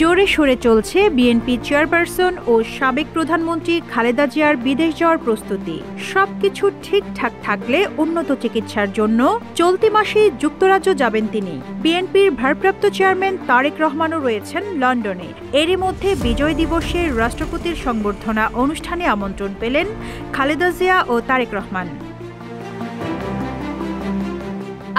জোরে সোরে চলছে বিএনপি চেয়ারপারসন ও সাবেক প্রধানমন্ত্রী খালেদা জিয়ার বিদেশ যাওয়ার প্রস্তুতি। সবকিছু ঠিকঠাক থাকলে উন্নত চিকিৎসার জন্য চলতি মাসে যুক্তরাজ্য যাবেন তিনি। বিএনপির ভারপ্রাপ্ত চেয়ারম্যান তারেক রহমানও রয়েছেন লন্ডনে। এরই মধ্যে বিজয় দিবসে রাষ্ট্রপতির সংবর্ধনা অনুষ্ঠানে আমন্ত্রণ পেলেন খালেদা জিয়া ও তারেক রহমান।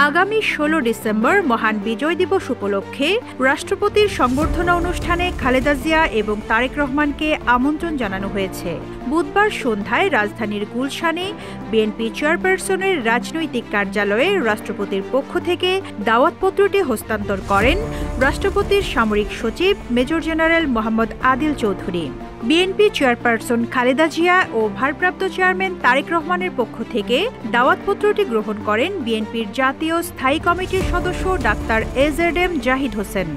আগামী ১৬ ডিসেম্বর মহান বিজয় দিবস উপলক্ষে রাষ্ট্রপতির সংবর্ধনা অনুষ্ঠানে খালেদা জিয়া এবং তারেক রহমানকে আমন্ত্রণ জানানো হয়েছে। বুধবার সন্ধ্যায় রাজধানীর গুলশানে বিএনপি চেয়ারপারসনের রাজনৈতিক কার্যালয়ে রাষ্ট্রপতির পক্ষ থেকে দাওয়াতপত্রটি হস্তান্তর করেন রাষ্ট্রপতির সামরিক সচিব major general Mohammad Adil Chowdhury. BNP chairperson Khaleda Zia ও ভারপ্রাপ্ত চেয়ারম্যান তারেক রহমানের পক্ষ থেকে দাওয়াতপত্রটি গ্রহণ করেন বিএনপির জাতীয় স্থায়ী কমিটির সদস্য doctor AZM Zahid Hossain.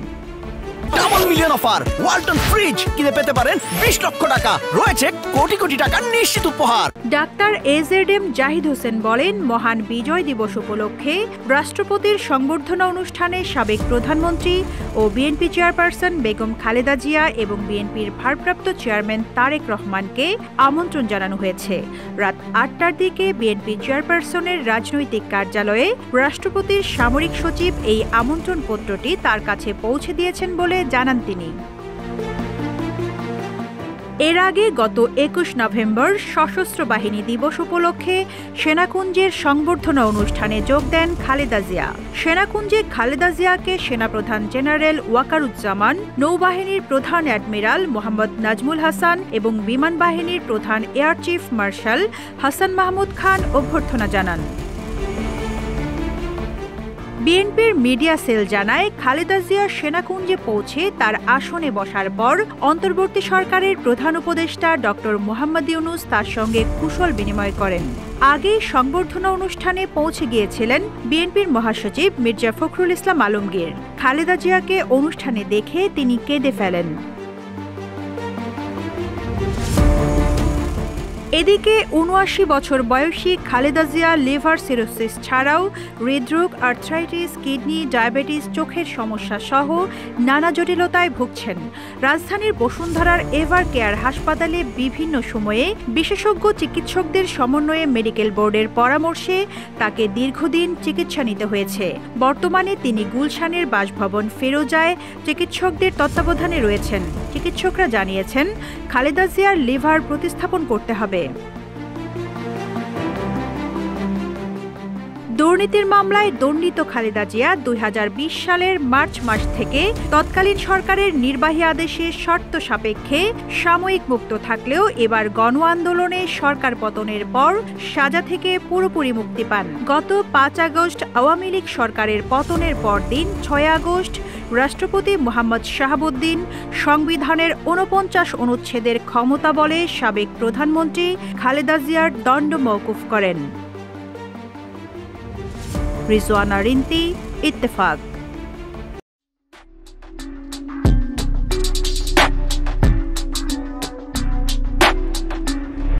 Double million offer Walton fridge কিনে পেতে পারেন ২০ লক্ষ টাকা, রয়েছে কোটি কোটি টাকার নিশ্চিত উপহার। ডাক্তার এজেডএম জাহিদ হোসেন বলেন, মহান বিজয় দিবস উপলক্ষে রাষ্ট্রপতির সংবর্ধনা অনুষ্ঠানে সাবেক প্রধানমন্ত্রী ও বিএনপি চেয়ারপারসন বেগম খালেদা জিয়া এবং বিএনপির ভারপ্রাপ্ত চেয়ারম্যান তারেক রহমানকে আমন্ত্রণ জানানো হয়েছে। রাত ৮টার দিকে বিএনপি চেয়ারপারসনের রাজনৈতিক কার্যালয়ে রাষ্ট্রপতির সামরিক সচিব এই আমন্ত্রণ পত্রটি তার কাছে পৌঁছে দিয়েছেন বলে জানান তিনি। এর আগে গত ২১ নভেম্বর সশস্ত্র বাহিনী দিবস উপলক্ষে সেনাকুঞ্জের সংবর্ধনা অনুষ্ঠানে যোগ দেন খালেদা জিয়া। সেনাকুঞ্জে খালেদা জিয়াকে সেনাপ্রধান জেনারেল ওয়াকারুজ্জামান, নৌবাহিনীর প্রধান অ্যাডমিরাল মোহাম্মদ নাজমুল হাসান এবং বিমান বাহিনীর প্রধান air chief marshal Hasan Mahmud Khan অভ্যর্থনা জানান। বিএনপির মিডিয়া সেল জানায়, খালেদা জিয়া সেনাকুঞ্জে পৌঁছে তার আসনে বসার পর অন্তর্বর্তী সরকারের প্রধান উপদেষ্টা ডক্টর মোহাম্মদ ইউনুস তার সঙ্গে কুশল বিনিময় করেন। আগে সংবর্ধনা অনুষ্ঠানে পৌঁছে গিয়েছিলেন বিএনপির মহাসচিব মির্জা ফখরুল ইসলাম আলমগীর। খালেদা জিয়াকে অনুষ্ঠানে দেখে তিনি কেঁদে ফেলেন। এদিকে ৭৯ বছর বয়সী খালেদা জিয়া লিভার সিরোসিস ছাড়াও হৃদরোগ, আর্থ্রাইটিস, কিডনি, ডায়াবেটিস, চোখের সমস্যা সহ নানা জটিলতায় ভুগছেন। রাজধানীর বসুন্ধরার এভার কেয়ার হাসপাতালে বিভিন্ন সময়ে বিশেষজ্ঞ চিকিৎসকদের সমন্বয়ে মেডিকেল বোর্ডের পরামর্শে তাকে দীর্ঘদিন চিকিৎসা নিতে হয়েছে। বর্তমানে তিনি গুলশানের বাসভবন ফিরোজায় চিকিৎসকদের তত্ত্বাবধানে রয়েছেন। চিকিৎসকরা জানিয়েছেন, খালেদা জিয়ার লিভার প্রতিস্থাপন করতে হবে। দুর্নীতির মামলায় দণ্ডিত খালেদা জিয়া ২০২০ সালের মার্চ মাস থেকে তৎকালীন সরকারের নির্বাহী আদেশে শর্ত সাপেক্ষে সাময়িক মুক্ত থাকলেও এবার গণ আন্দোলনে সরকার পতনের পর সাজা থেকে পুরোপুরি মুক্তি পান। গত ৫ আগস্ট আওয়ামী লীগ সরকারের পতনের পরদিন ৬ আগস্ট রাষ্ট্রপতি মোহাম্মদ শাহাবুদ্দিন সংবিধানের ৪৯ অনুচ্ছেদের ক্ষমতা বলে সাবেক প্রধানমন্ত্রী খালেদা জিয়ার দণ্ড মওকুফ করেন। রিজওয়ানা রিন্তি, ইত্তেফাক।